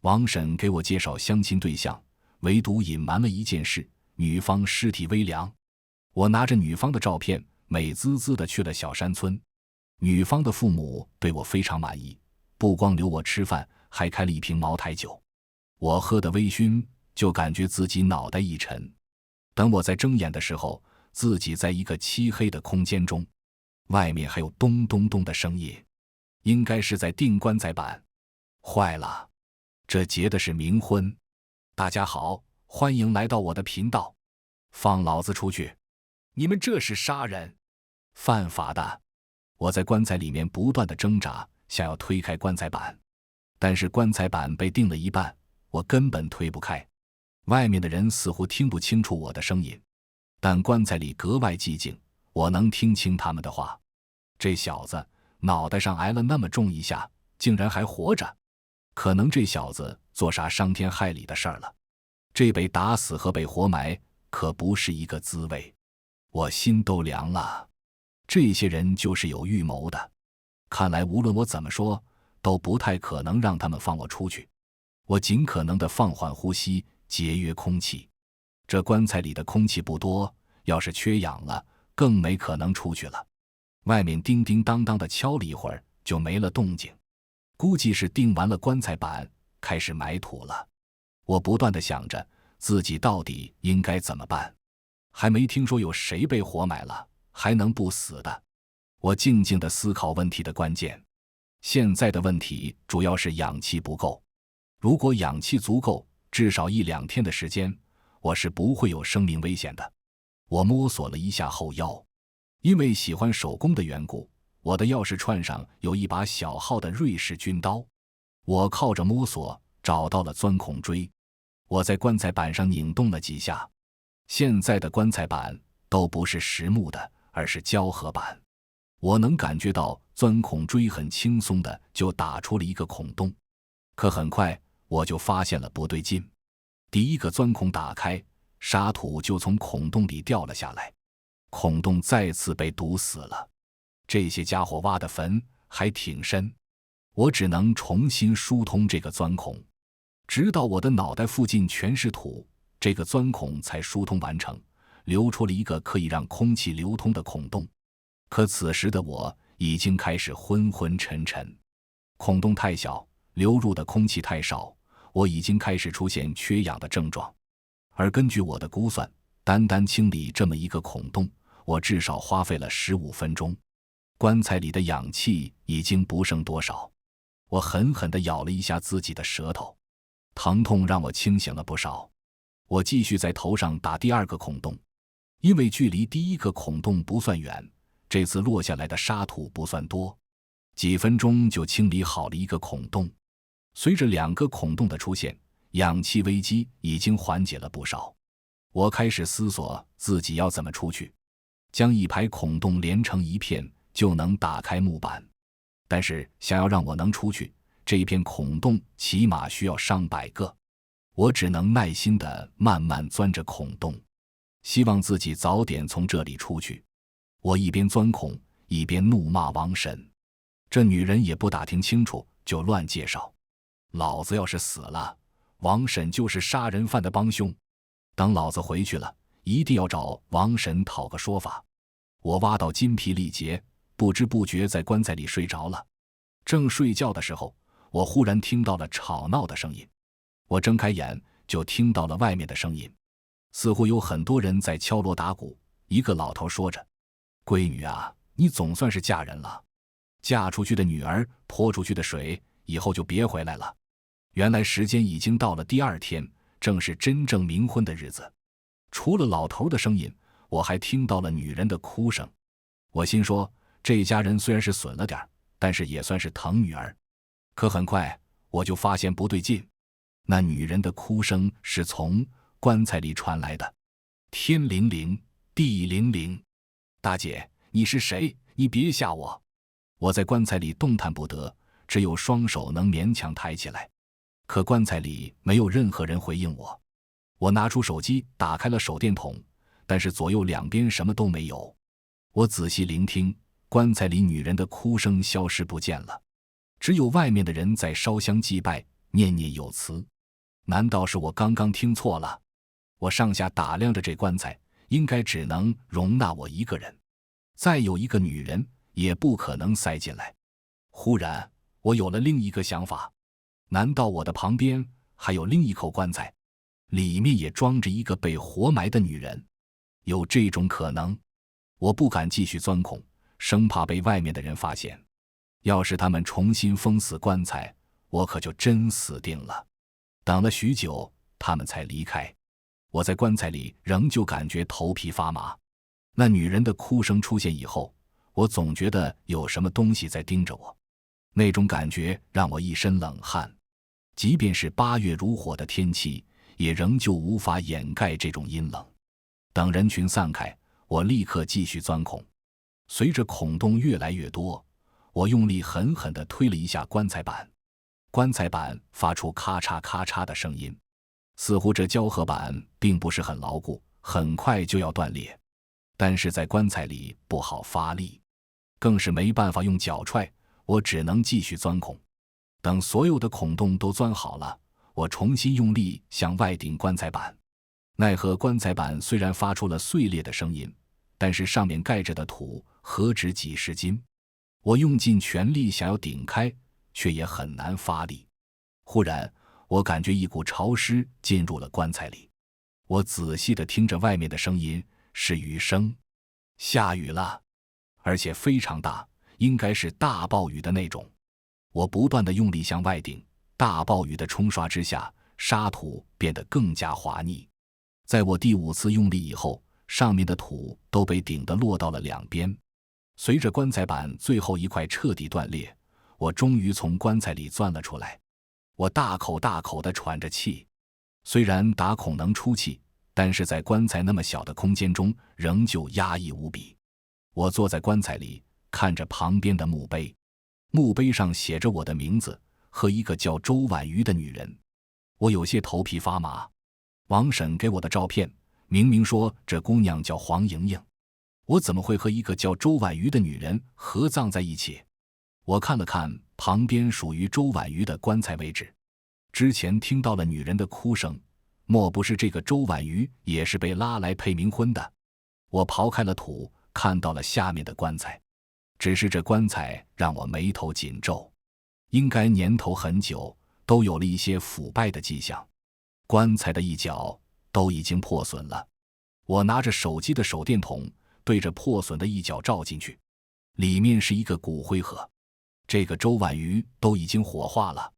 王婶给我介绍相亲对象，唯独隐瞒了一件事：女方尸体微凉。我拿着女方的照片，美滋滋地去了小山村。女方的父母对我非常满意，不光留我吃饭，还开了一瓶茅台酒。我喝得微醺，就感觉自己脑袋一沉。等我在睁眼的时候，自己在一个漆黑的空间中，外面还有咚咚咚的声音，应该是在钉棺材板。坏了，这结的是冥婚。大家好，欢迎来到我的频道。放老子出去！你们这是杀人，犯法的！我在棺材里面不断地挣扎，想要推开棺材板，但是棺材板被钉了一半，我根本推不开。外面的人似乎听不清楚我的声音，但棺材里格外寂静，我能听清他们的话。这小子脑袋上挨了那么重一下，竟然还活着，可能这小子做啥伤天害理的事儿了。这被打死和被活埋可不是一个滋味，我心都凉了。这些人就是有预谋的，看来无论我怎么说，都不太可能让他们放我出去。我尽可能地放缓呼吸，节约空气。这棺材里的空气不多，要是缺氧了，更没可能出去了。外面叮叮当当地敲了一会儿，就没了动静，估计是钉完了棺材板，开始埋土了。我不断地想着自己到底应该怎么办，还没听说有谁被活埋了还能不死的。我静静地思考问题的关键。现在的问题主要是氧气不够，如果氧气足够，至少1-2天的时间，我是不会有生命危险的。我摸索了一下后腰，因为喜欢手工的缘故，我的钥匙串上有一把小号的瑞士军刀。我靠着摸索找到了钻孔锥，我在棺材板上拧动了几下。现在的棺材板都不是实木的，而是胶合板。我能感觉到钻孔锥很轻松的就打出了一个孔洞，可很快我就发现了不对劲。第一个钻孔打开，沙土就从孔洞里掉了下来，孔洞再次被堵死了。这些家伙挖的坟还挺深，我只能重新疏通这个钻孔，直到我的脑袋附近全是土，这个钻孔才疏通完成，留出了一个可以让空气流通的孔洞。可此时的我已经开始昏昏沉沉，孔洞太小，流入的空气太少，我已经开始出现缺氧的症状。而根据我的估算，单单清理这么一个孔洞，我至少花费了15分钟。棺材里的氧气已经不剩多少，我狠狠地咬了一下自己的舌头，疼痛让我清醒了不少。我继续在头上打第二个孔洞，因为距离第一个孔洞不算远，这次落下来的沙土不算多，几分钟就清理好了一个孔洞。随着2个孔洞的出现，氧气危机已经缓解了不少。我开始思索自己要怎么出去，将一排孔洞连成一片就能打开木板，但是想要让我能出去，这一片孔洞起码需要上百个。我只能耐心地慢慢钻着孔洞，希望自己早点从这里出去。我一边钻孔一边怒骂王婶，这女人也不打听清楚就乱介绍，老子要是死了，王婶就是杀人犯的帮凶，等老子回去了，一定要找王婶讨个说法。我挖到筋疲力竭，不知不觉在棺材里睡着了。正睡觉的时候，我忽然听到了吵闹的声音。我睁开眼就听到了外面的声音，似乎有很多人在敲锣打鼓。一个老头说着：“闺女啊，你总算是嫁人了，嫁出去的女儿泼出去的水，以后就别回来了。”原来时间已经到了第2天，正是真正冥婚的日子。除了老头的声音，我还听到了女人的哭声。我心说，这家人虽然是损了点，但是也算是疼女儿。可很快我就发现不对劲，那女人的哭声是从棺材里传来的。天灵灵，地灵灵，大姐，你是谁？你别吓我！我在棺材里动弹不得，只有双手能勉强抬起来。可棺材里没有任何人回应我。我拿出手机打开了手电筒，但是左右两边什么都没有。我仔细聆听，棺材里女人的哭声消失不见了，只有外面的人在烧香祭拜，念念有词。难道是我刚刚听错了？我上下打量着这棺材，应该只能容纳我一个人，再有一个女人也不可能塞进来。忽然，我有了另一个想法，难道我的旁边还有另一口棺材，里面也装着一个被活埋的女人？有这种可能？我不敢继续钻孔，生怕被外面的人发现。要是他们重新封死棺材，我可就真死定了。等了许久，他们才离开。我在棺材里仍旧感觉头皮发麻。那女人的哭声出现以后，我总觉得有什么东西在盯着我，那种感觉让我一身冷汗。即便是8月如火的天气，也仍旧无法掩盖这种阴冷。等人群散开，我立刻继续钻孔。随着孔洞越来越多，我用力狠狠地推了一下棺材板，棺材板发出咔嚓咔嚓的声音，似乎这胶合板并不是很牢固，很快就要断裂。但是在棺材里不好发力，更是没办法用脚踹，我只能继续钻孔。等所有的孔洞都钻好了，我重新用力向外顶棺材板，奈何棺材板虽然发出了碎裂的声音，但是上面盖着的土何止几十斤，我用尽全力想要顶开，却也很难发力。忽然，我感觉一股潮湿进入了棺材里。我仔细地听着外面的声音，是雨声，下雨了，而且非常大，应该是大暴雨的那种。我不断地用力向外顶，大暴雨的冲刷之下，沙土变得更加滑腻。在我第5次用力以后，上面的土都被顶得落到了两边。随着棺材板最后一块彻底断裂，我终于从棺材里钻了出来。我大口大口地喘着气，虽然打孔能出气，但是在棺材那么小的空间中仍旧压抑无比。我坐在棺材里，看着旁边的墓碑，墓碑上写着我的名字和一个叫周婉瑜的女人。我有些头皮发麻。王婶给我的照片明明说这姑娘叫黄莹莹，我怎么会和一个叫周婉瑜的女人合葬在一起？我看了看旁边属于周婉瑜的棺材位置，之前听到了女人的哭声，莫不是这个周婉瑜也是被拉来配冥婚的？我刨开了土，看到了下面的棺材，只是这棺材让我眉头紧皱，应该年头很久，都有了一些腐败的迹象。棺材的一角都已经破损了。我拿着手机的手电筒对着破损的一角照进去，里面是一个骨灰盒。这个周婉瑜都已经火化了，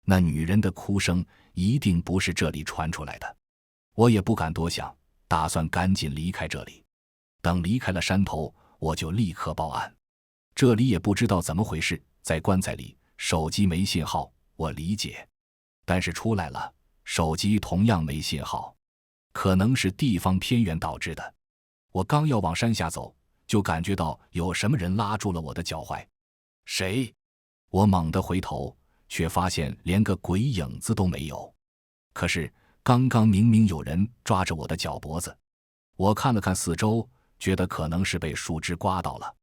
那女人的哭声一定不是这里传出来的。我也不敢多想，打算赶紧离开这里。等离开了山头，我就立刻报案。这里也不知道怎么回事，在棺材里手机没信号，我理解，但是出来了，手机同样没信号，可能是地方偏远导致的。我刚要往山下走，就感觉到有什么人拉住了我的脚踝。谁？我猛地回头，却发现连个鬼影子都没有。可是刚刚明明有人抓着我的脚脖子。我看了看四周，觉得可能是被树枝刮到了。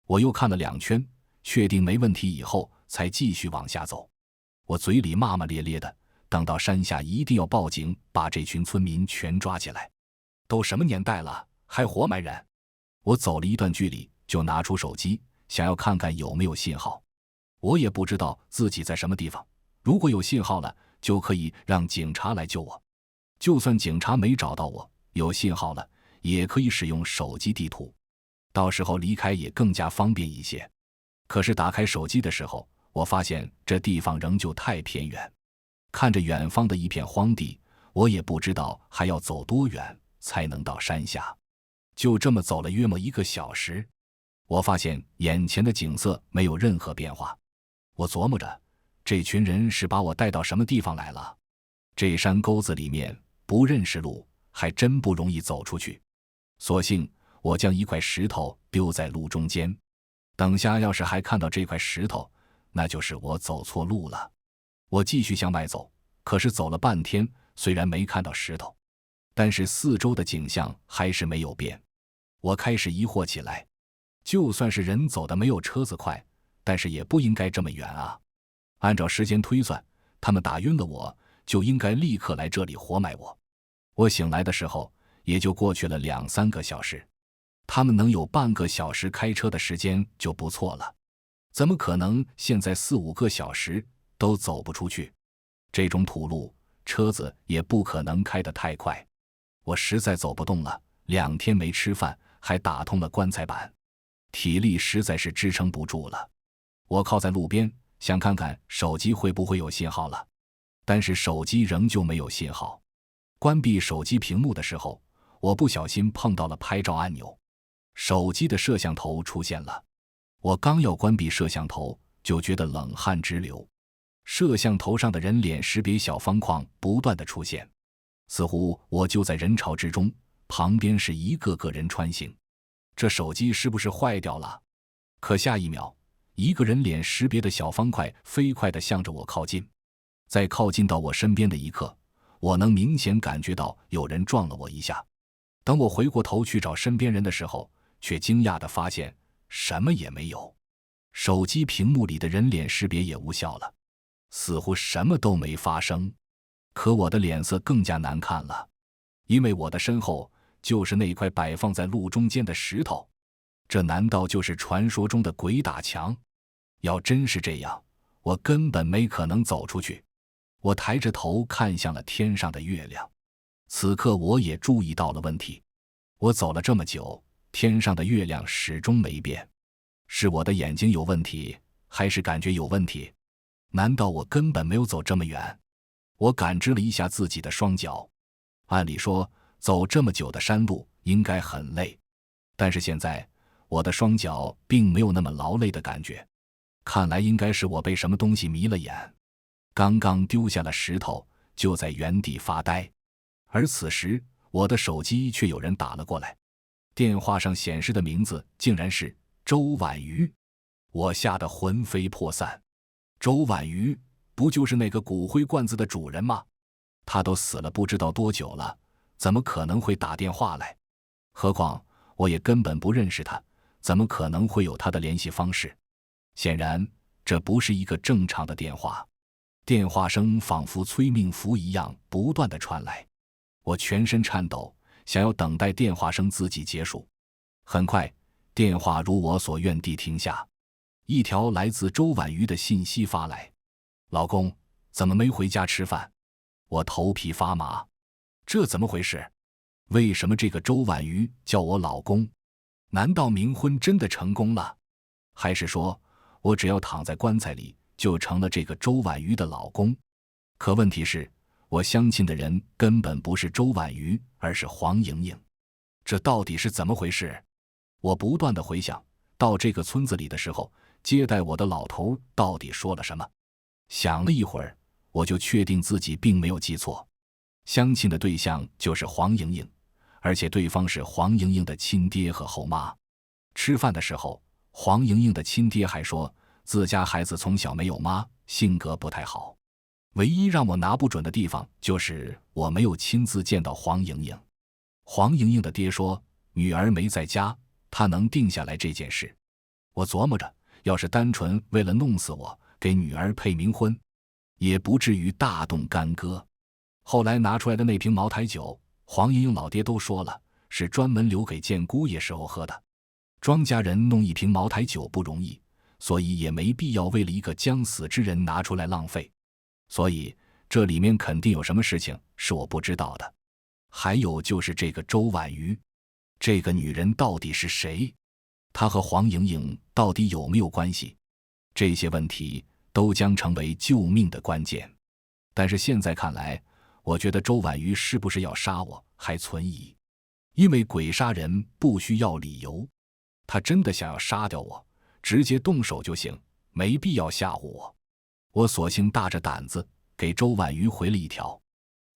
我又看了2圈，确定没问题以后，才继续往下走。我嘴里骂骂咧咧的，等到山下一定要报警，把这群村民全抓起来。都什么年代了，还活埋人？我走了一段距离，就拿出手机，想要看看有没有信号。我也不知道自己在什么地方，如果有信号了，就可以让警察来救我。就算警察没找到我，有信号了，也可以使用手机地图，到时候离开也更加方便一些。可是打开手机的时候，我发现这地方仍旧太偏远。看着远方的一片荒地，我也不知道还要走多远才能到山下。就这么走了约莫1个小时，我发现眼前的景色没有任何变化。我琢磨着，这群人是把我带到什么地方来了？这山沟子里面不认识路，还真不容易走出去。索性我将一块石头丢在路中间，等下要是还看到这块石头，那就是我走错路了。我继续向外走，可是走了半天，虽然没看到石头，但是四周的景象还是没有变。我开始疑惑起来，就算是人走的没有车子快，但是也不应该这么远啊。按照时间推算，他们打晕了我，就应该立刻来这里活埋我。我醒来的时候，也就过去了2-3个小时。他们能有半个小时开车的时间就不错了，怎么可能现在4-5个小时都走不出去？这种土路，车子也不可能开得太快。我实在走不动了，2天没吃饭，还打通了棺材板，体力实在是支撑不住了。我靠在路边，想看看手机会不会有信号了，但是手机仍旧没有信号。关闭手机屏幕的时候，我不小心碰到了拍照按钮，手机的摄像头出现了。我刚要关闭摄像头，就觉得冷汗直流。摄像头上的人脸识别小方框不断的出现，似乎我就在人潮之中，旁边是一个个人穿行。这手机是不是坏掉了？可下一秒，一个人脸识别的小方块飞快地向着我靠近。在靠近到我身边的一刻，我能明显感觉到有人撞了我一下。等我回过头去找身边人的时候，却惊讶地发现什么也没有，手机屏幕里的人脸识别也无效了，似乎什么都没发生。可我的脸色更加难看了，因为我的身后就是那块摆放在路中间的石头。这难道就是传说中的鬼打墙？要真是这样，我根本没可能走出去。我抬着头看向了天上的月亮，此刻我也注意到了问题。我走了这么久，天上的月亮始终没变。是我的眼睛有问题，还是感觉有问题？难道我根本没有走这么远？我感知了一下自己的双脚，按理说走这么久的山路应该很累，但是现在我的双脚并没有那么劳累的感觉，看来应该是我被什么东西迷了眼。刚刚丢下了石头，就在原地发呆，而此时我的手机却有人打了过来，电话上显示的名字竟然是周婉瑜。我吓得魂飞魄散。周婉瑜不就是那个骨灰罐子的主人吗？他都死了不知道多久了，怎么可能会打电话来？何况我也根本不认识他，怎么可能会有他的联系方式？显然这不是一个正常的电话。电话声仿佛催命符一样不断地传来，我全身颤抖，想要等待电话声自己结束。很快，电话如我所愿地停下，一条来自周婉瑜的信息发来：老公，怎么没回家吃饭？我头皮发麻，这怎么回事？为什么这个周婉瑜叫我老公？难道冥婚真的成功了？还是说我只要躺在棺材里就成了这个周婉瑜的老公？可问题是，我相亲的人根本不是周婉瑜，而是黄莹莹。这到底是怎么回事？我不断地回想到这个村子里的时候，接待我的老头到底说了什么。想了一会儿，我就确定自己并没有记错，相亲的对象就是黄莹莹，而且对方是黄莹莹的亲爹和后妈。吃饭的时候，黄莹莹的亲爹还说自家孩子从小没有妈，性格不太好。唯一让我拿不准的地方就是我没有亲自见到黄莹莹。黄莹莹的爹说女儿没在家，他能定下来这件事。我琢磨着，要是单纯为了弄死我，给女儿配冥婚，也不至于大动干戈。后来拿出来的那瓶茅台酒，黄莹莹老爹都说了，是专门留给见姑爷时候喝的。庄家人弄一瓶茅台酒不容易，所以也没必要为了一个将死之人拿出来浪费。所以这里面肯定有什么事情是我不知道的。还有就是这个周婉瑜，这个女人到底是谁？她和黄莹莹到底有没有关系？这些问题都将成为救命的关键。但是现在看来，我觉得周婉瑜是不是要杀我还存疑，因为鬼杀人不需要理由，她真的想要杀掉我，直接动手就行，没必要吓唬我。我索性大着胆子给周婉瑜回了一条：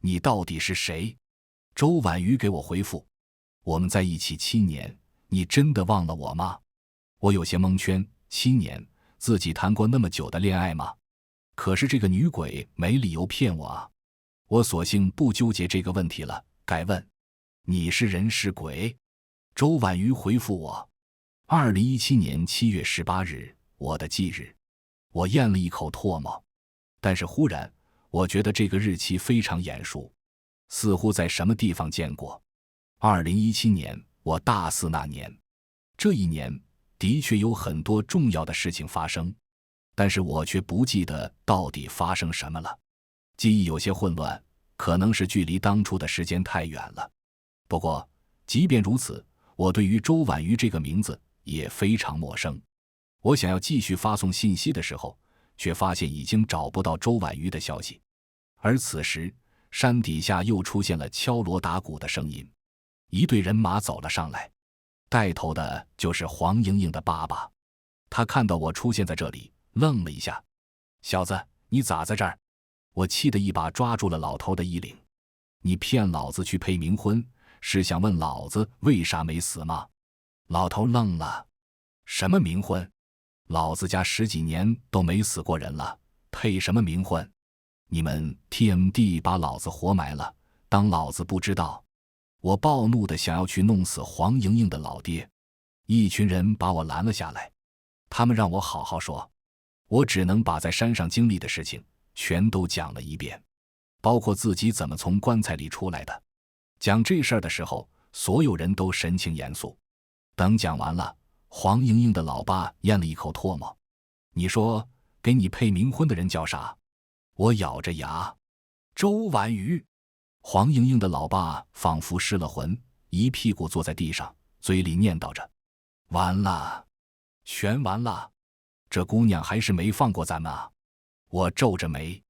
你到底是谁？周婉瑜给我回复：我们在一起7年，你真的忘了我吗？我有些蒙圈，7年，自己谈过那么久的恋爱吗？可是这个女鬼没理由骗我啊。我索性不纠结这个问题了，改问：你是人是鬼？周婉瑜回复我：2017年7月18日，我的忌日。我咽了一口唾沫，但是忽然我觉得这个日期非常眼熟，似乎在什么地方见过。2017年，我大4那年。这一年的确有很多重要的事情发生，但是我却不记得到底发生什么了。记忆有些混乱，可能是距离当初的时间太远了。不过，即便如此，我对于周婉瑜这个名字也非常陌生。我想要继续发送信息的时候，却发现已经找不到周婉瑜的消息。而此时，山底下又出现了敲锣打鼓的声音，一队人马走了上来，带头的就是黄莹莹的爸爸。他看到我出现在这里，愣了一下：“小子，你咋在这儿？”我气得一把抓住了老头的衣领：“你骗老子去配冥婚，是想问老子为啥没死吗？”老头愣了：“什么冥婚？老子家10几年都没死过人了，配什么冥婚？你们 TMD 把老子活埋了，当老子不知道？”我暴怒地想要去弄死黄莹莹的老爹。一群人把我拦了下来，他们让我好好说。我只能把在山上经历的事情全都讲了一遍，包括自己怎么从棺材里出来的。讲这事儿的时候，所有人都神情严肃。等讲完了，黄莹莹的老爸咽了一口唾沫：“你说给你配冥婚的人叫啥？”我咬着牙：“周婉瑜。”黄莹莹的老爸仿佛失了魂，一屁股坐在地上，嘴里念叨着：“完了，全完了，这姑娘还是没放过咱们啊！”我皱着眉：“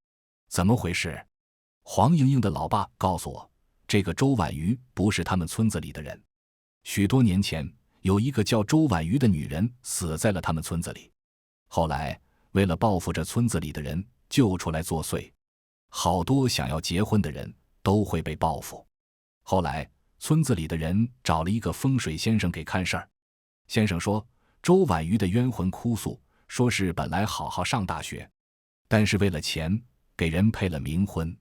怎么回事？”黄莹莹的老爸告诉我，这个周婉瑜不是他们村子里的人。许多年前，有一个叫周婉瑜的女人死在了他们村子里。后来，为了报复这村子里的人，就出来作祟。好多想要结婚的人都会被报复。后来，村子里的人找了一个风水先生给看事儿。先生说，周婉瑜的冤魂哭诉，说是本来好好上大学，但是为了钱，给人配了冥婚。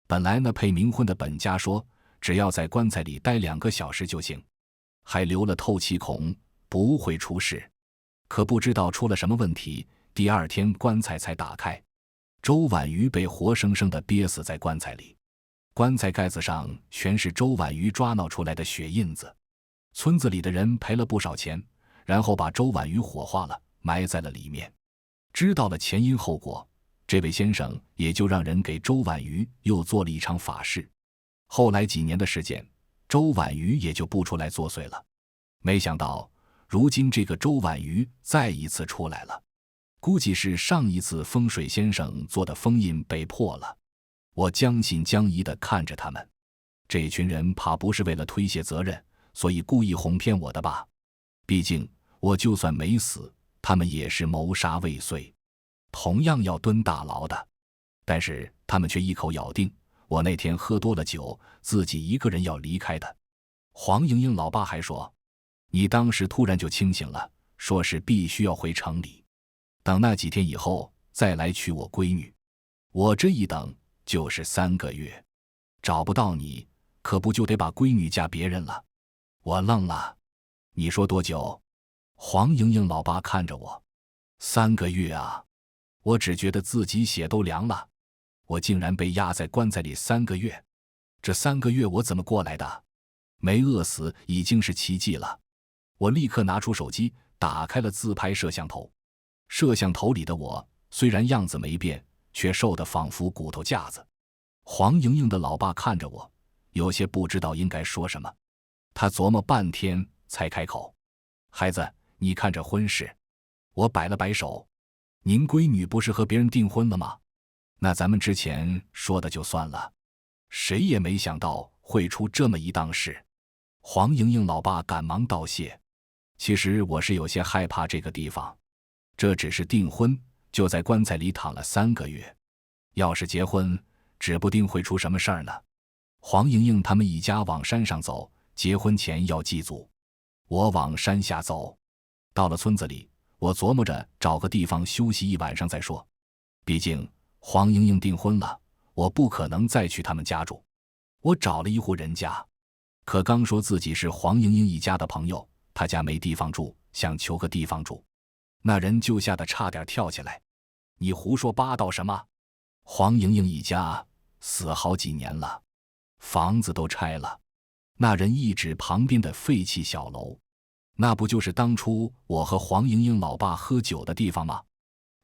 本来呢，配冥婚的本家说，只要在棺材里待2个小时就行，还留了透气孔，不会出事。可不知道出了什么问题，第2天棺材才打开，周婉瑜被活生生地憋死在棺材里。棺材盖子上全是周婉瑜抓挠出来的血印子。村子里的人赔了不少钱，然后把周婉瑜火化了，埋在了里面。知道了前因后果，这位先生也就让人给周婉瑜又做了一场法事。后来几年的时间，周婉瑜也就不出来作祟了。没想到如今这个周婉瑜再一次出来了，估计是上一次风水先生做的封印被破了。我将信将疑地看着他们，这群人怕不是为了推卸责任，所以故意哄骗我的吧？毕竟我就算没死，他们也是谋杀未遂，同样要蹲大牢的。但是他们却一口咬定我那天喝多了酒，自己一个人要离开的。黄莹莹老爸还说，你当时突然就清醒了，说是必须要回城里，等那几天以后再来娶我闺女。我这一等就是3个月，找不到你，可不就得把闺女嫁别人了？我愣了。你说多久？黄莹莹老爸看着我，3个月啊！我只觉得自己血都凉了。我竟然被压在棺材里3个月，这3个月我怎么过来的？没饿死已经是奇迹了。我立刻拿出手机，打开了自拍摄像头。摄像头里的我虽然样子没变，却瘦得仿佛骨头架子。黄莹莹的老爸看着我，有些不知道应该说什么。他琢磨半天才开口：“孩子，你看这婚事。”我摆了摆手：“您闺女不是和别人订婚了吗？那咱们之前说的就算了。”谁也没想到会出这么一档事。黄莹莹老爸赶忙道谢：“其实我是有些害怕这个地方，这只是订婚，就在棺材里躺了3个月，要是结婚，指不定会出什么事儿呢。”黄莹莹他们一家往山上走，结婚前要祭祖。我往山下走，到了村子里，我琢磨着找个地方休息一晚上再说。毕竟黄莹莹订婚了，我不可能再去他们家住。我找了一户人家，可刚说自己是黄莹莹一家的朋友，他家没地方住，想求个地方住，那人就吓得差点跳起来：“你胡说八道什么？黄莹莹一家死好几年了，房子都拆了。那人一指旁边的废弃小楼，那不就是当初我和黄莹莹老爸喝酒的地方吗？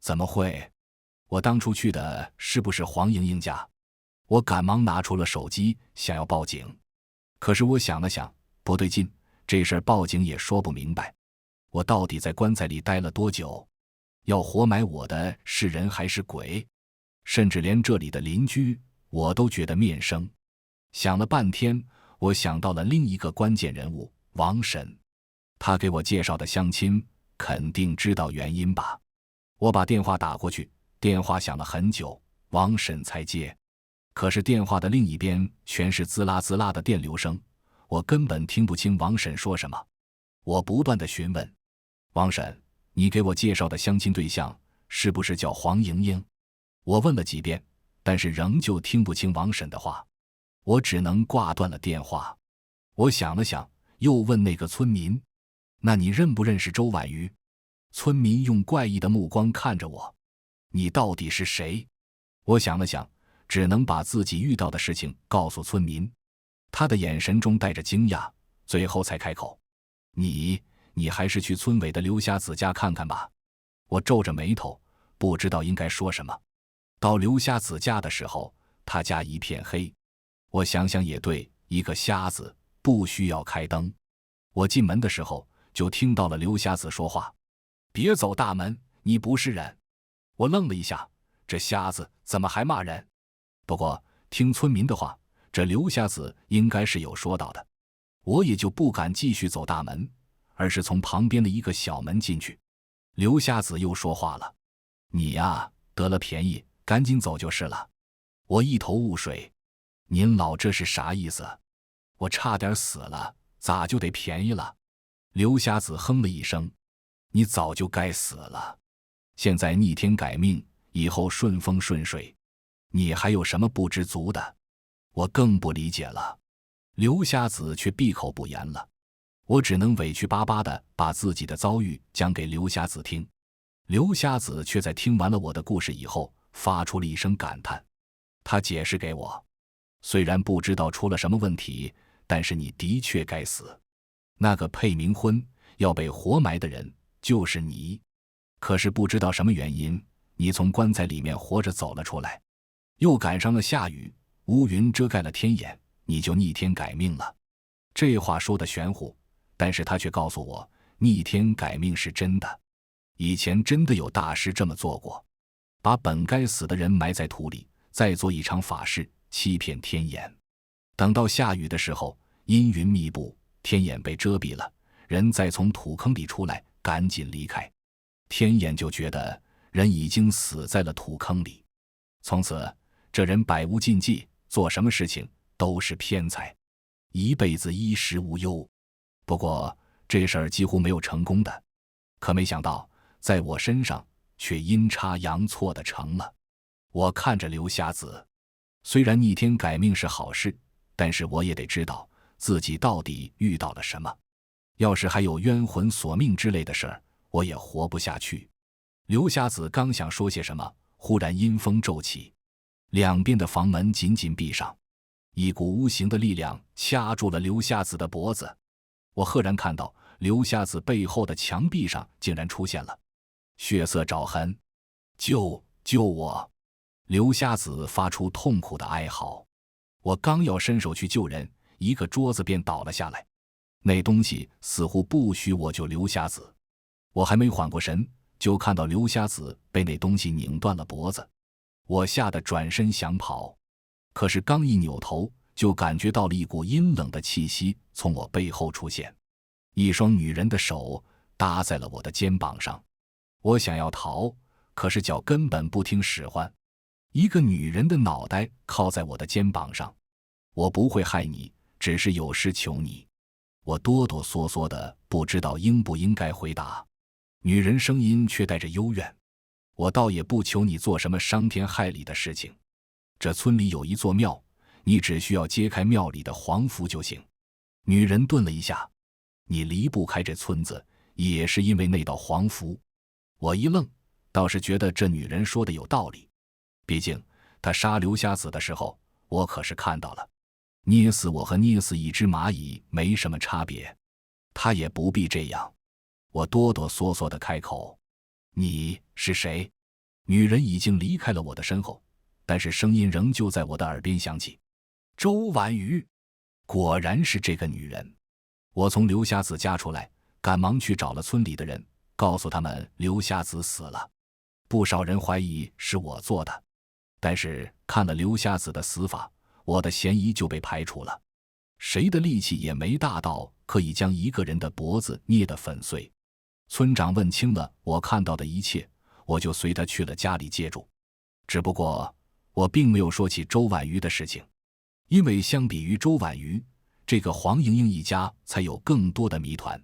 怎么会？我当初去的是不是黄莹莹家？我赶忙拿出了手机，想要报警。可是我想了想，不对劲，这事儿报警也说不明白。我到底在棺材里待了多久？要活埋我的是人还是鬼？甚至连这里的邻居我都觉得面生。想了半天，我想到了另一个关键人物王婶，他给我介绍的相亲肯定知道原因吧。我把电话打过去，电话响了很久，王婶才接。可是电话的另一边全是滋啦滋啦的电流声，我根本听不清王婶说什么。我不断地询问，王婶，你给我介绍的相亲对象是不是叫黄莹莹？我问了几遍，但是仍旧听不清王婶的话，我只能挂断了电话。我想了想，又问那个村民，那你认不认识周婉瑜？村民用怪异的目光看着我，你到底是谁？我想了想，只能把自己遇到的事情告诉村民。他的眼神中带着惊讶，最后才开口，你还是去村委的刘瞎子家看看吧。我皱着眉头，不知道应该说什么。到刘瞎子家的时候，他家一片黑。我想想也对，一个瞎子不需要开灯。我进门的时候就听到了刘瞎子说话，别走大门，你不是人。我愣了一下，这瞎子怎么还骂人？不过听村民的话，这刘瞎子应该是有说道的，我也就不敢继续走大门，而是从旁边的一个小门进去。刘瞎子又说话了，你呀，得了便宜赶紧走就是了。我一头雾水，您老这是啥意思？我差点死了，咋就得便宜了？刘瞎子哼了一声，你早就该死了，现在逆天改命，以后顺风顺水，你还有什么不知足的？我更不理解了。刘瞎子却闭口不言了，我只能委屈巴巴地把自己的遭遇讲给刘瞎子听。刘瞎子却在听完了我的故事以后，发出了一声感叹。他解释给我，虽然不知道出了什么问题，但是你的确该死。那个配冥婚要被活埋的人就是你，可是不知道什么原因，你从棺材里面活着走了出来，又赶上了下雨，乌云遮盖了天眼，你就逆天改命了。这话说得玄乎，但是他却告诉我，逆天改命是真的。以前真的有大师这么做过，把本该死的人埋在土里，再做一场法事，欺骗天眼。等到下雨的时候，阴云密布，天眼被遮蔽了，人再从土坑里出来，赶紧离开。天眼就觉得人已经死在了土坑里，从此这人百无禁忌，做什么事情都是偏财，一辈子衣食无忧。不过这事儿几乎没有成功的，可没想到在我身上却阴差阳错的成了。我看着刘瞎子，虽然逆天改命是好事，但是我也得知道自己到底遇到了什么。要是还有冤魂索命之类的事儿，我也活不下去。刘瞎子刚想说些什么，忽然阴风骤起，两边的房门紧紧闭上，一股无形的力量掐住了刘瞎子的脖子。我赫然看到刘瞎子背后的墙壁上竟然出现了血色爪痕。救我！刘瞎子发出痛苦的哀嚎。我刚要伸手去救人，一个桌子便倒了下来，那东西似乎不许我救刘瞎子。我还没缓过神，就看到刘瞎子被那东西拧断了脖子。我吓得转身想跑，可是刚一扭头，就感觉到了一股阴冷的气息从我背后出现，一双女人的手搭在了我的肩膀上。我想要逃，可是脚根本不听使唤。一个女人的脑袋靠在我的肩膀上，我不会害你，只是有事求你。我哆哆嗦嗦的，不知道应不应该回答。女人声音却带着幽怨，我倒也不求你做什么伤天害理的事情。这村里有一座庙，你只需要揭开庙里的黄符就行。女人顿了一下，你离不开这村子，也是因为那道黄符。我一愣，倒是觉得这女人说的有道理。毕竟他杀刘瞎子的时候，我可是看到了，捏死我和捏死一只蚂蚁没什么差别，他也不必这样。我哆哆嗦嗦地开口：你是谁？女人已经离开了我的身后，但是声音仍旧在我的耳边响起：周婉瑜。果然是这个女人。我从刘瞎子家出来，赶忙去找了村里的人，告诉他们刘瞎子死了。不少人怀疑是我做的，但是看了刘瞎子的死法，我的嫌疑就被排除了。谁的力气也没大到可以将一个人的脖子捏得粉碎。村长问清了我看到的一切，我就随他去了家里借住。只不过我并没有说起周婉瑜的事情，因为相比于周婉瑜，这个黄莹莹一家才有更多的谜团。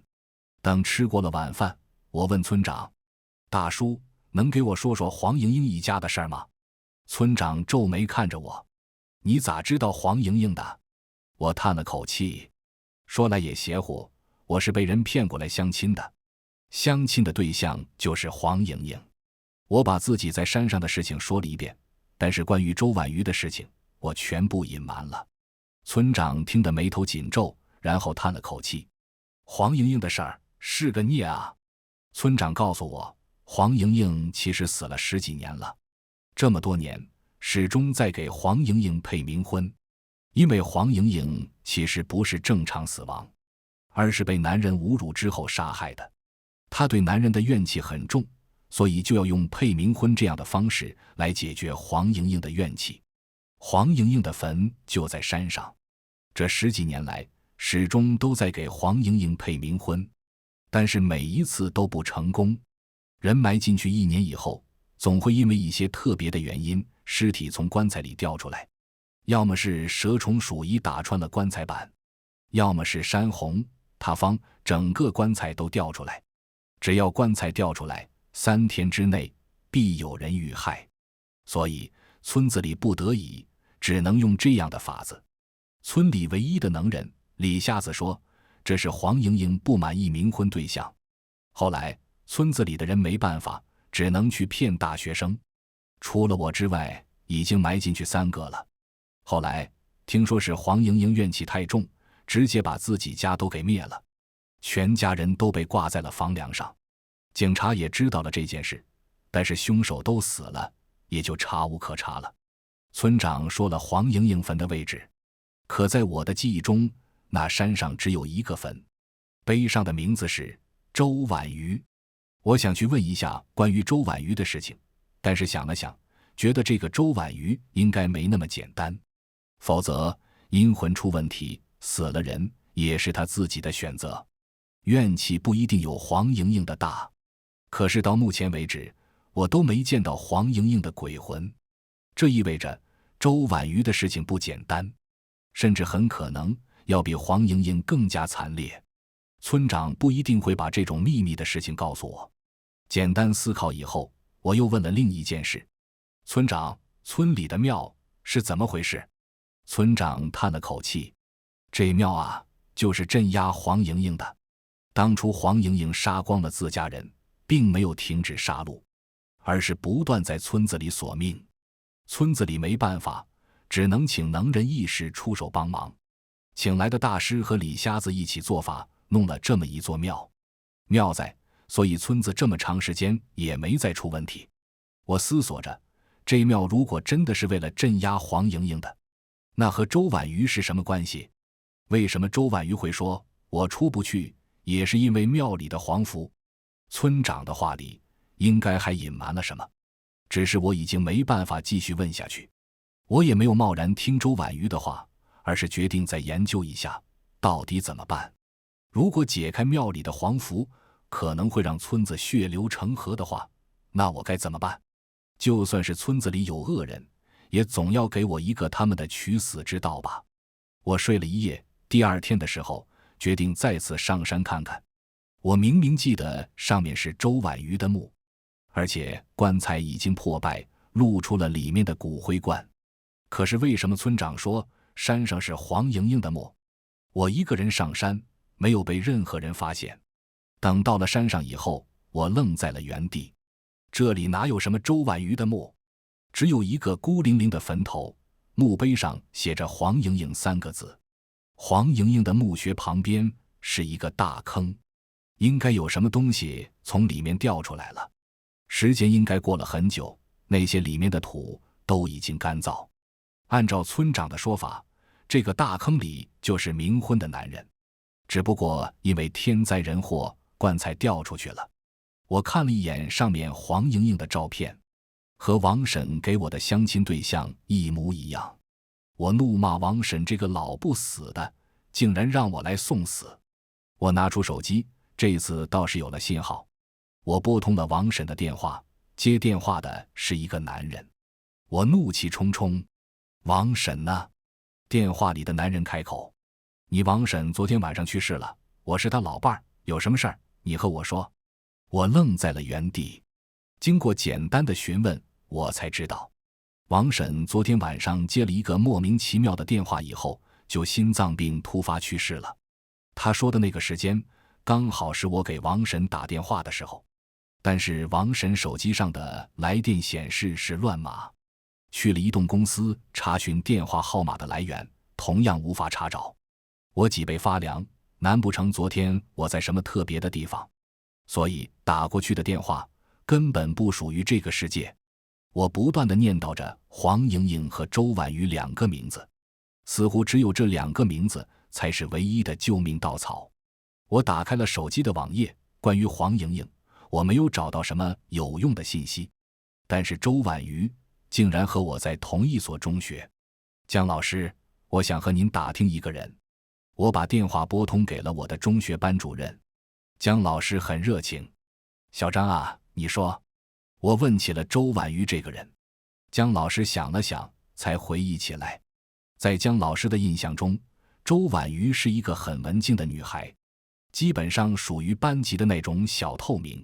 等吃过了晚饭，我问村长：大叔，能给我说说黄莹莹一家的事儿吗？村长皱眉看着我：你咋知道黄莹莹的？我叹了口气，说来也邪乎，我是被人骗过来相亲的，相亲的对象就是黄莹莹。我把自己在山上的事情说了一遍，但是关于周婉瑜的事情，我全部隐瞒了。村长听得眉头紧皱，然后叹了口气：黄莹莹的事儿是个孽啊。村长告诉我，黄莹莹其实死了10几年了，这么多年始终在给黄莹莹配冥婚。因为黄莹莹其实不是正常死亡，而是被男人侮辱之后杀害的。她对男人的怨气很重，所以就要用配冥婚这样的方式来解决黄莹莹的怨气。黄莹莹的坟就在山上，这10几年来始终都在给黄莹莹配冥婚，但是每一次都不成功。人埋进去1年以后，总会因为一些特别的原因，尸体从棺材里掉出来，要么是蛇虫鼠蚁打穿了棺材板，要么是山洪塌方，整个棺材都掉出来。只要棺材掉出来，3天之内必有人遇害，所以村子里不得已只能用这样的法子。村里唯一的能人李瞎子说，这是黄莹莹不满意冥婚对象。后来村子里的人没办法，只能去骗大学生。除了我之外，已经埋进去3个了。后来听说是黄莹莹怨气太重，直接把自己家都给灭了，全家人都被挂在了房梁上。警察也知道了这件事，但是凶手都死了，也就查无可查了。村长说了黄莹莹坟的位置，可在我的记忆中，那山上只有一个坟，碑上的名字是周婉瑜。我想去问一下关于周婉瑜的事情，但是想了想，觉得这个周婉瑜应该没那么简单，否则阴魂出问题，死了人也是他自己的选择，怨气不一定有黄莹莹的大。可是到目前为止，我都没见到黄莹莹的鬼魂，这意味着周婉瑜的事情不简单，甚至很可能要比黄莹莹更加惨烈。村长不一定会把这种秘密的事情告诉我。简单思考以后，我又问了另一件事：村长，村里的庙是怎么回事？村长叹了口气：这庙啊，就是镇压黄莹莹的。当初黄莹莹杀光了自家人，并没有停止杀戮，而是不断在村子里索命。村子里没办法，只能请能人异士出手帮忙。请来的大师和李瞎子一起做法，弄了这么一座庙。庙在，所以村子这么长时间也没再出问题。我思索着，这庙如果真的是为了镇压黄莹莹的，那和周婉瑜是什么关系？为什么周婉瑜会说我出不去，也是因为庙里的黄符？村长的话里应该还隐瞒了什么，只是我已经没办法继续问下去。我也没有贸然听周婉瑜的话，而是决定再研究一下到底怎么办。如果解开庙里的黄符可能会让村子血流成河的话，那我该怎么办？就算是村子里有恶人，也总要给我一个他们的取死之道吧。我睡了一夜，第2天的时候决定再次上山看看。我明明记得上面是周婉瑜的墓，而且棺材已经破败，露出了里面的骨灰罐。可是为什么村长说山上是黄莹莹的墓？我一个人上山，没有被任何人发现。等到了山上以后，我愣在了原地。这里哪有什么周婉瑜的墓？只有一个孤零零的坟头，墓碑上写着黄莹莹3个字。黄莹莹的墓穴旁边是一个大坑，应该有什么东西从里面掉出来了。时间应该过了很久，那些里面的土都已经干燥。按照村长的说法，这个大坑里就是冥婚的男人，只不过因为天灾人祸，棺材掉出去了。我看了一眼上面黄莹莹的照片，和王婶给我的相亲对象一模一样。我怒骂王婶这个老不死的，竟然让我来送死。我拿出手机，这次倒是有了信号。我拨通了王婶的电话，接电话的是一个男人。我怒气冲冲：王婶呢？电话里的男人开口：你王婶昨天晚上去世了，我是她老伴儿，有什么事儿你和我说。我愣在了原地，经过简单的询问，我才知道王婶昨天晚上接了一个莫名其妙的电话以后，就心脏病突发去世了。他说的那个时间刚好是我给王婶打电话的时候，但是王婶手机上的来电显示是乱码，去了移动公司查询电话号码的来源，同样无法查找。我脊背发凉，难不成昨天我在什么特别的地方？所以打过去的电话根本不属于这个世界。我不断地念叨着黄莹莹和周婉瑜2个名字，似乎只有这2个名字才是唯一的救命稻草。我打开了手机的网页，关于黄莹莹，我没有找到什么有用的信息，但是周婉瑜竟然和我在同一所中学。姜老师，我想和您打听一个人。我把电话拨通给了我的中学班主任。姜老师很热情：小张啊，你说。我问起了周婉瑜这个人。姜老师想了想，才回忆起来。在姜老师的印象中，周婉瑜是一个很文静的女孩，基本上属于班级的那种小透明。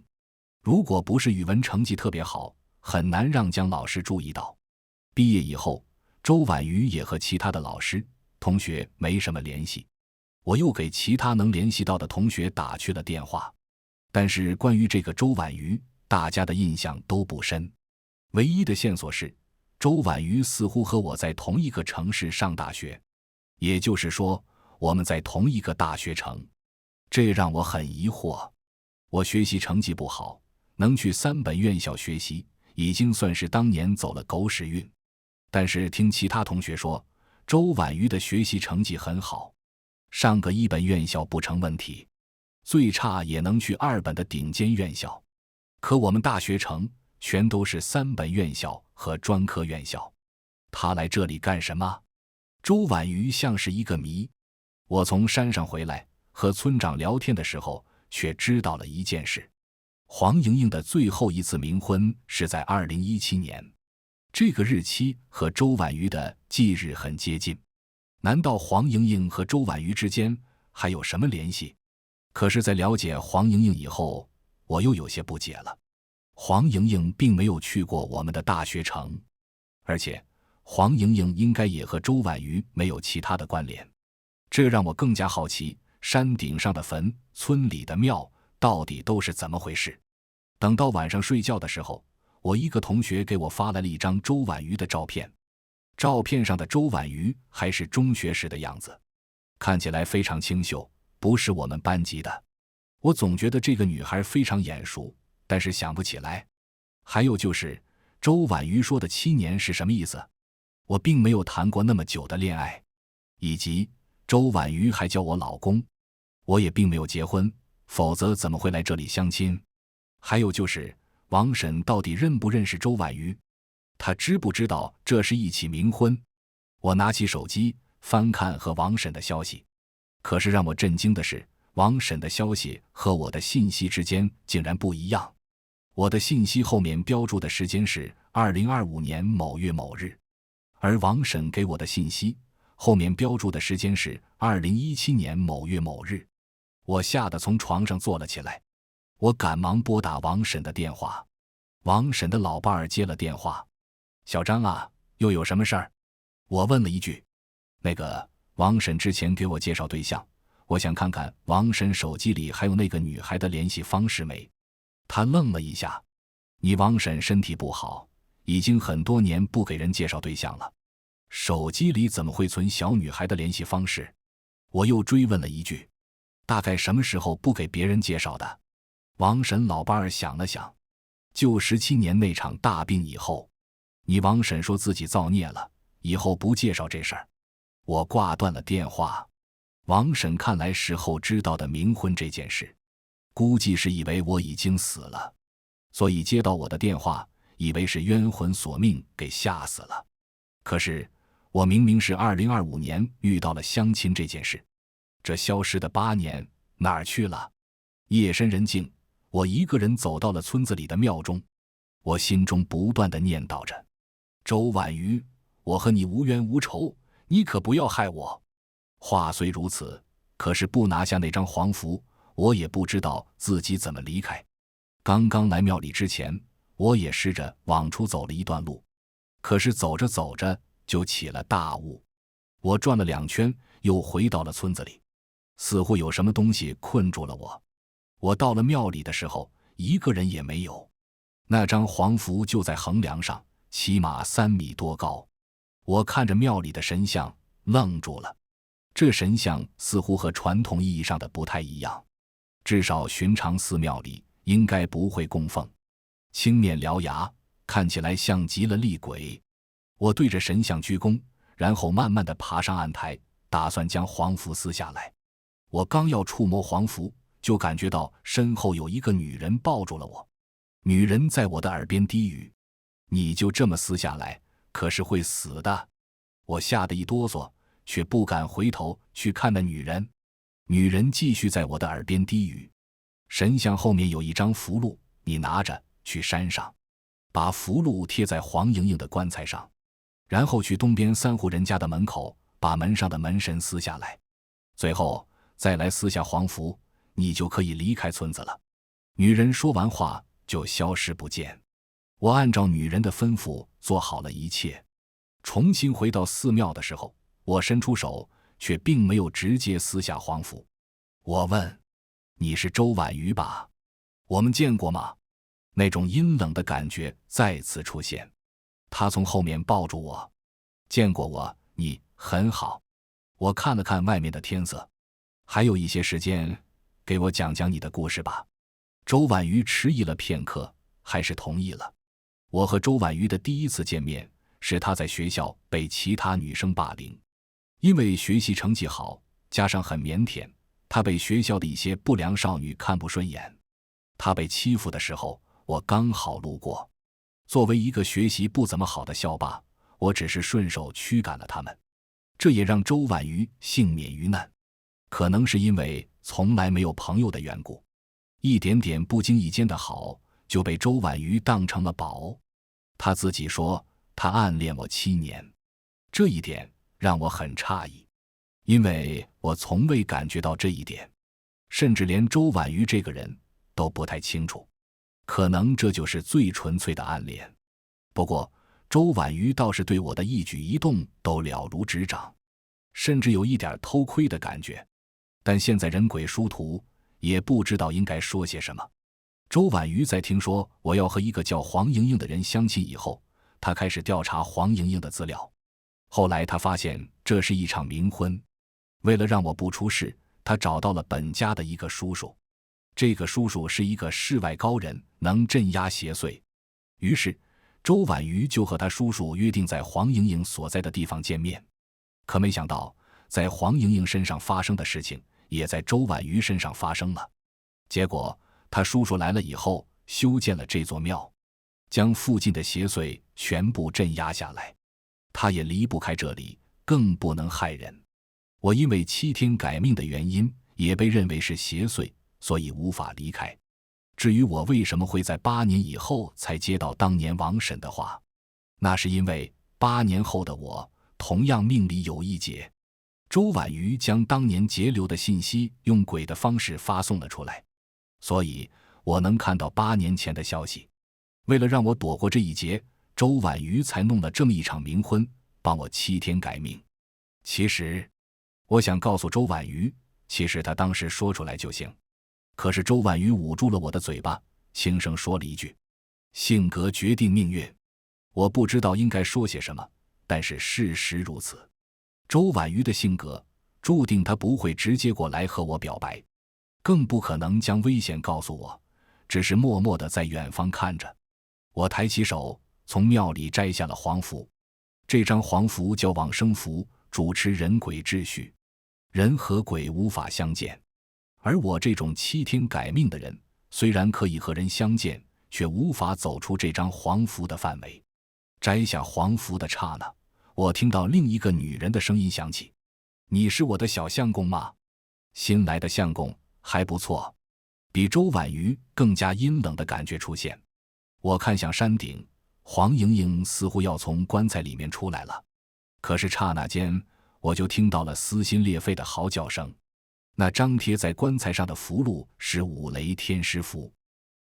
如果不是语文成绩特别好，很难让姜老师注意到。毕业以后，周婉瑜也和其他的老师、同学没什么联系。我又给其他能联系到的同学打去了电话，但是关于这个周婉瑜，大家的印象都不深。唯一的线索是，周婉瑜似乎和我在同一个城市上大学，也就是说，我们在同一个大学城。这让我很疑惑。我学习成绩不好，能去3本院校学习，已经算是当年走了狗屎运。但是听其他同学说，周婉瑜的学习成绩很好，上个1本院校不成问题，最差也能去2本的顶尖院校。可我们大学城全都是3本院校和专科院校，他来这里干什么？周婉瑜像是一个谜。我从山上回来，和村长聊天的时候，却知道了一件事：黄莹莹的最后一次冥婚是在2017年，这个日期和周婉瑜的忌日很接近。难道黄莹莹和周婉瑜之间还有什么联系？可是在了解黄莹莹以后，我又有些不解了。黄莹莹并没有去过我们的大学城，而且黄莹莹应该也和周婉瑜没有其他的关联，这让我更加好奇，山顶上的坟、村里的庙到底都是怎么回事。等到晚上睡觉的时候，我一个同学给我发来了一张周婉瑜的照片，照片上的周婉瑜还是中学时的样子，看起来非常清秀，不是我们班级的。我总觉得这个女孩非常眼熟，但是想不起来。还有就是周婉瑜说的7年是什么意思？我并没有谈过那么久的恋爱，以及周婉瑜还叫我老公，我也并没有结婚，否则怎么会来这里相亲？还有就是王婶到底认不认识周婉瑜？她知不知道这是一起冥婚？我拿起手机翻看和王婶的消息，可是让我震惊的是，王婶的消息和我的信息之间竟然不一样。我的信息后面标注的时间是2025年某月某日，而王婶给我的信息后面标注的时间是2017年某月某日。我吓得从床上坐了起来，我赶忙拨打王婶的电话。王婶的老伴儿接了电话：小张啊，又有什么事儿？我问了一句。那个王婶之前给我介绍对象，我想看看王婶手机里还有那个女孩的联系方式没。她愣了一下：你王婶身体不好，已经很多年不给人介绍对象了，手机里怎么会存小女孩的联系方式？我又追问了一句，大概什么时候不给别人介绍的？王婶老伴儿想了想，就17年那场大病以后，你王婶说自己造孽了，以后不介绍这事儿。我挂断了电话。王婶看来事后知道的冥婚这件事，估计是以为我已经死了，所以接到我的电话，以为是冤魂索命，给吓死了。可是我明明是2025年遇到了相亲这件事，这消失的8年哪儿去了？夜深人静，我一个人走到了村子里的庙中，我心中不断地念叨着：周婉瑜，我和你无冤无仇，你可不要害我。话虽如此，可是不拿下那张黄符，我也不知道自己怎么离开。刚刚来庙里之前，我也试着往出走了一段路，可是走着走着就起了大雾。我转了2圈，又回到了村子里，似乎有什么东西困住了我。我到了庙里的时候，一个人也没有。那张黄符就在横梁上，起码3米多高。我看着庙里的神像，愣住了。这神像似乎和传统意义上的不太一样，至少寻常寺庙里应该不会供奉。青面獠牙，看起来像极了厉鬼。我对着神像鞠躬，然后慢慢地爬上案台，打算将黄符撕下来。我刚要触摸黄符，就感觉到身后有一个女人抱住了我。女人在我的耳边低语：你就这么撕下来，可是会死的。我吓得一哆嗦，却不敢回头去看那女人。女人继续在我的耳边低语：神像后面有一张符箓，你拿着去山上，把符箓贴在黄莹莹的棺材上，然后去东边3户人家的门口，把门上的门神撕下来，最后再来撕下黄符，你就可以离开村子了。女人说完话就消失不见。我按照女人的吩咐做好了一切。重新回到寺庙的时候，我伸出手，却并没有直接撕下黄符。我问：你是周婉瑜吧？我们见过吗？那种阴冷的感觉再次出现。他从后面抱住我：见过我，你很好。我看了看外面的天色，还有一些时间，给我讲讲你的故事吧。周婉瑜迟疑了片刻，还是同意了。我和周婉瑜的第一次见面，是她在学校被其他女生霸凌。因为学习成绩好，加上很腼腆，她被学校的一些不良少女看不顺眼。她被欺负的时候，我刚好路过。作为一个学习不怎么好的校霸，我只是顺手驱赶了他们，这也让周婉瑜幸免于难。可能是因为从来没有朋友的缘故，一点点不经意间的好就被周婉瑜当成了宝。她自己说她暗恋我7年，这一点让我很诧异，因为我从未感觉到这一点，甚至连周婉瑜这个人都不太清楚。可能这就是最纯粹的暗恋。不过周婉瑜倒是对我的一举一动都了如指掌，甚至有一点偷窥的感觉。但现在人鬼殊途，也不知道应该说些什么。周婉瑜在听说我要和一个叫黄莹莹的人相亲以后，她开始调查黄莹莹的资料。后来她发现这是一场冥婚，为了让我不出事，她找到了本家的一个叔叔。这个叔叔是一个世外高人，能镇压邪祟。于是周婉瑜就和他叔叔约定在黄莹莹所在的地方见面。可没想到，在黄莹莹身上发生的事情也在周婉瑜身上发生了。结果他叔叔来了以后，修建了这座庙，将附近的邪祟全部镇压下来。他也离不开这里，更不能害人。我因为7天改命的原因，也被认为是邪祟，所以无法离开。至于我为什么会在8年以后才接到当年王婶的话，那是因为8年后的我同样命里有一劫。周婉瑜将当年截留的信息用鬼的方式发送了出来，所以我能看到8年前的消息。为了让我躲过这一劫，周婉瑜才弄了这么一场冥婚，帮我7天改命。其实我想告诉周婉瑜，其实她当时说出来就行。可是周婉瑜捂住了我的嘴巴，轻声说了一句：性格决定命运。我不知道应该说些什么，但是事实如此。周婉瑜的性格注定她不会直接过来和我表白，更不可能将危险告诉我，只是默默地在远方看着。我抬起手，从庙里摘下了黄符。这张黄符叫往生符，主持人鬼秩序，人和鬼无法相见。而我这种欺天改命的人，虽然可以和人相见，却无法走出这张黄符的范围。摘下黄符的刹那，我听到另一个女人的声音响起：“你是我的小相公吗？”新来的相公还不错，比周婉瑜更加阴冷的感觉出现。我看向山顶，黄莹莹似乎要从棺材里面出来了，可是刹那间，我就听到了撕心裂肺的嚎叫声。那张贴在棺材上的符箓是五雷天师符。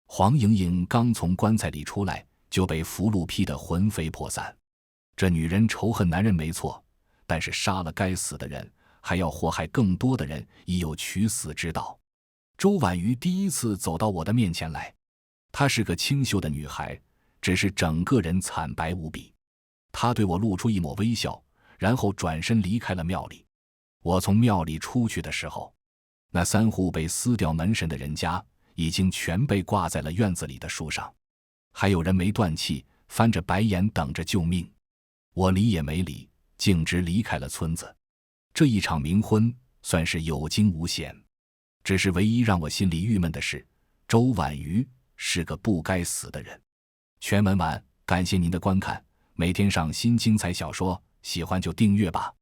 黄莹莹刚从棺材里出来，就被符箓劈得魂飞魄散。这女人仇恨男人没错，但是杀了该死的人，还要祸害更多的人，已有取死之道。周婉瑜第一次走到我的面前来，她是个清秀的女孩，只是整个人惨白无比。她对我露出一抹微笑，然后转身离开了庙里。我从庙里出去的时候，那3户被撕掉门神的人家已经全被挂在了院子里的树上，还有人没断气，翻着白眼等着救命。我理也没理，径直离开了村子。这一场冥婚算是有惊无险，只是唯一让我心里郁闷的是，周婉瑜是个不该死的人。全文完，感谢您的观看，每天上新精彩小说，喜欢就订阅吧。